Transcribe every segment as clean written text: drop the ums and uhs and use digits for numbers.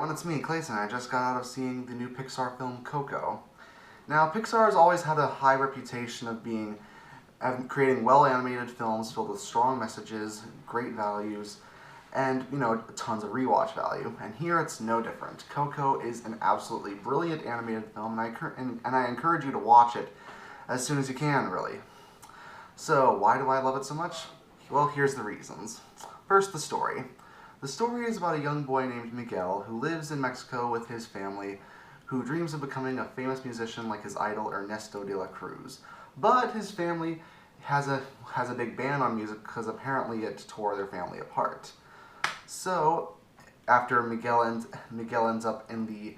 everyone, it's me, Clayton. I just got out of seeing the new Pixar film, Coco. Now, Pixar has always had a high reputation of creating well-animated films filled with strong messages, great values, and, tons of rewatch value. And here it's no different. Coco is an absolutely brilliant animated film, and I encourage you to watch it as soon as you can, really. So, why do I love it so much? Well, here's the reasons. First, the story. The story is about a young boy named Miguel who lives in Mexico with his family, who dreams of becoming a famous musician like his idol Ernesto de la Cruz. But his family has a big ban on music because apparently it tore their family apart. So, after Miguel ends up in the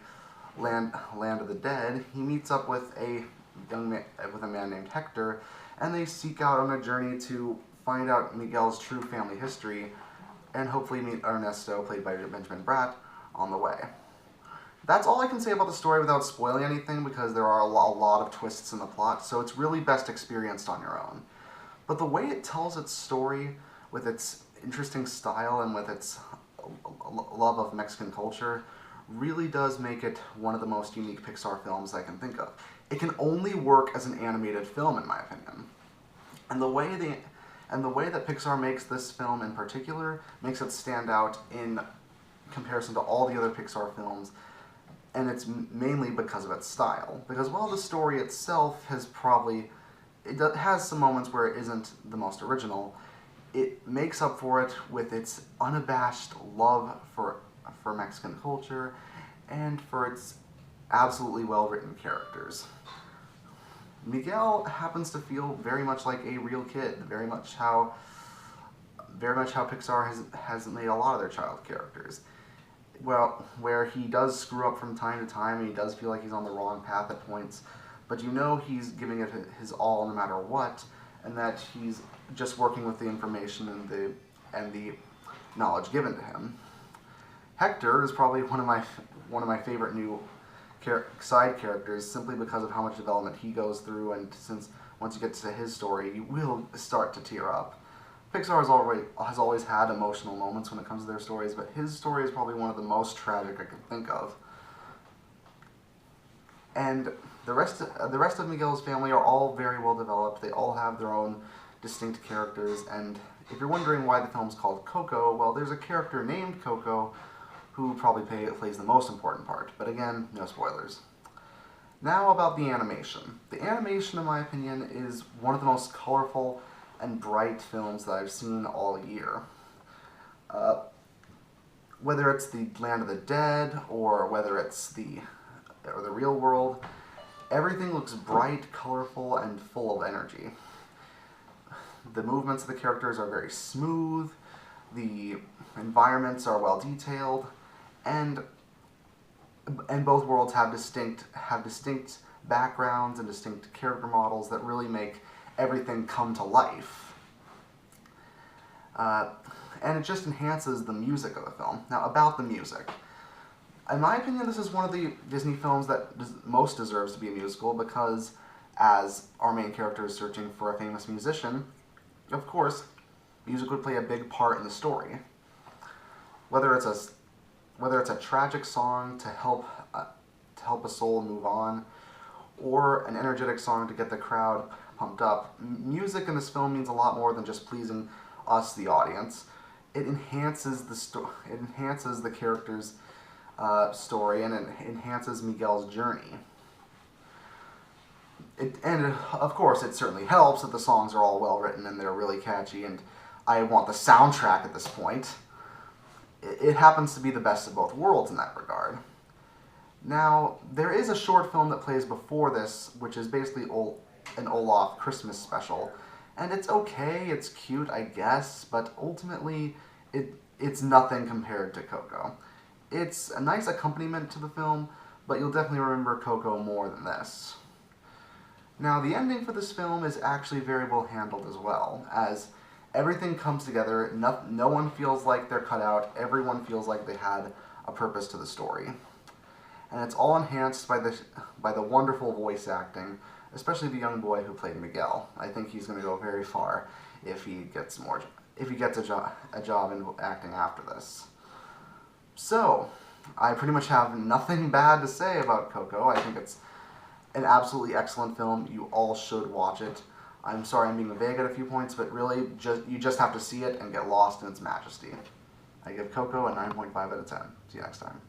land of the dead, he meets up with a man named Hector, and they seek out on a journey to find out Miguel's true family history, and hopefully meet Ernesto, played by Benjamin Bratt, on the way. That's all I can say about the story without spoiling anything, because there are a lot of twists in the plot, so it's really best experienced on your own. But the way it tells its story, with its interesting style and with its love of Mexican culture, really does make it one of the most unique Pixar films I can think of. It can only work as an animated film, in my opinion. And the way that Pixar makes this film in particular makes it stand out in comparison to all the other Pixar films, and it's mainly because of its style. Because while the story itself has some moments where it isn't the most original, it makes up for it with its unabashed love for Mexican culture and for its absolutely well-written characters. Miguel happens to feel very much like a real kid, very much how Pixar has made a lot of their child characters. Well, where he does screw up from time to time, and he does feel like he's on the wrong path at points, but he's giving it his all no matter what, and that he's just working with the information and the knowledge given to him. Hector is probably one of my favorite new side characters, simply because of how much development he goes through, and since once you get to his story, you will start to tear up. Pixar has always had emotional moments when it comes to their stories, but his story is probably one of the most tragic I can think of. And the rest of Miguel's family are all very well developed. They all have their own distinct characters, and if you're wondering why the film's called Coco, well, there's a character named Coco who probably plays the most important part. But again, no spoilers. Now about the animation. The animation, in my opinion, is one of the most colorful and bright films that I've seen all year. Whether it's the Land of the Dead, or whether it's the real world, everything looks bright, colorful, and full of energy. The movements of the characters are very smooth, the environments are well detailed, and both worlds have distinct backgrounds and distinct character models that really make everything come to life. And it just enhances the music of the film. Now, about the music. In my opinion, this is one of the Disney films that most deserves to be a musical, because as our main character is searching for a famous musician, of course, music would play a big part in the story. Whether it's a tragic song to help a soul move on, or an energetic song to get the crowd pumped up, music in this film means a lot more than just pleasing us, the audience. It enhances the character's story, and it enhances Miguel's journey. And of course, it certainly helps that the songs are all well written and they're really catchy, and I want the soundtrack at this point. It happens to be the best of both worlds in that regard. Now, there is a short film that plays before this, which is basically an Olaf Christmas special, and it's okay, it's cute, I guess, but ultimately, it's nothing compared to Coco. It's a nice accompaniment to the film, but you'll definitely remember Coco more than this. Now, the ending for this film is actually very well handled as well, as everything comes together, no one feels like they're cut out, everyone feels like they had a purpose to the story. And it's all enhanced by the wonderful voice acting, especially the young boy who played Miguel. I think he's going to go very far if he gets a job in acting after this. So, I pretty much have nothing bad to say about Coco. I think it's an absolutely excellent film. You all should watch it. I'm sorry I'm being vague at a few points, but really, you just have to see it and get lost in its majesty. I give Coco a 9.5 out of 10. See you next time.